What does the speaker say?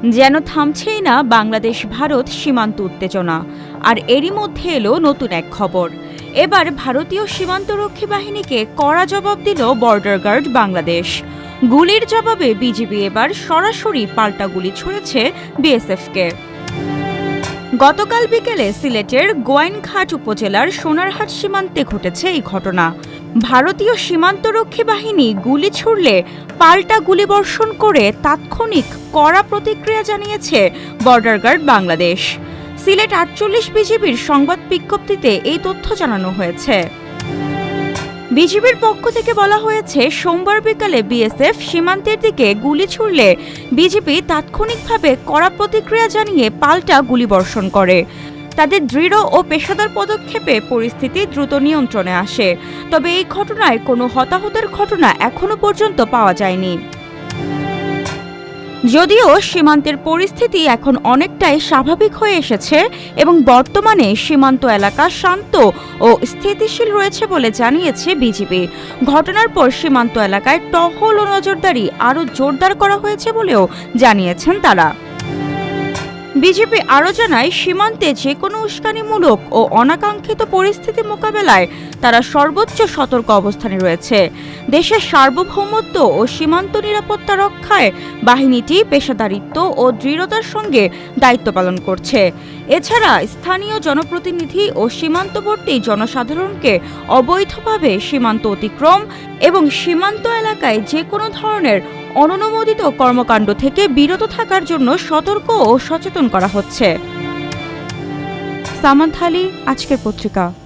যেন থামছেই না বাংলাদেশ ভারত সীমান্ত উত্তেজনা। আর এরই মধ্যে এলো নতুন এক খবর। এবার ভারতীয় সীমান্তরক্ষী বাহিনীকে কড়া জবাব দিল বর্ডার গার্ড বাংলাদেশ। গুলির জবাবে বিজিবি এবার সরাসরি পাল্টা গুলি ছুড়েছে বিএসএফকে। গতকাল বিকেলে সিলেটের গোয়াইনঘাট উপজেলার সোনারহাট সীমান্তে ঘটেছে এই ঘটনা। ভারতীয় সীমান্তরক্ষী বাহিনী গুলি ছুড়লে পাল্টা গুলিবর্ষণ করে তাৎক্ষণিক কড়া প্রতিক্রিয়া জানিয়েছে বর্ডার গার্ড বাংলাদেশ। সিলেট ৪৮ বিজিবির সংবাদ বিজ্ঞপ্তিতে এই তথ্য জানানো হয়েছে। বিজিবির পক্ষ থেকে বলা হয়েছে, সোমবার বিকালে বিএসএফ সীমান্তের দিকে গুলি ছুড়লে বিজিবি তাৎক্ষণিকভাবে কড়া প্রতিক্রিয়া জানিয়ে পাল্টা গুলিবর্ষণ করে। তাদের দৃঢ় ও পেশাদার পদক্ষেপে পরিস্থিতি দ্রুত নিয়ন্ত্রণে আসে। তবে এই ঘটনায় কোনো হতাহতের ঘটনা এখনো পর্যন্ত পাওয়া যায়নি। যদিও সীমান্তের পরিস্থিতি এখন অনেকটাই স্বাভাবিক হয়ে এসেছে এবং বর্তমানে সীমান্ত এলাকা শান্ত ও স্থিতিশীল রয়েছে বলে জানিয়েছে বিজিবি। ঘটনার পর সীমান্ত এলাকায় টহল ও নজরদারি আরও জোরদার করা হয়েছে বলেও জানিয়েছেন তারা। বিজেপি আরও জানায়, সীমান্তে যে কোনো উস্কানিমূলক ও অনাকাঙ্ক্ষিত পরিস্থিতি মোকাবেলায় তারা সর্বোচ্চ সতর্ক অবস্থানে রয়েছে। দেশের সার্বভৌমত্ব ও সীমান্ত নিরাপত্তা রক্ষায় বাহিনীটি পেশাদারিত্ব ও দৃঢ়তার সঙ্গে দায়িত্ব পালন করছে। এছাড়া স্থানীয় জনপ্রতিনিধি ও সীমান্তবর্তী জনসাধারণকে অবৈধভাবে সীমান্ত অতিক্রম এবং সীমান্ত এলাকায় যে কোনো ধরনের অননুমোদিত কর্মকাণ্ড থেকে বিরত থাকার জন্য সতর্ক ও সচেতন করা হচ্ছে। সামান্থ আলী, আজকের পত্রিকা।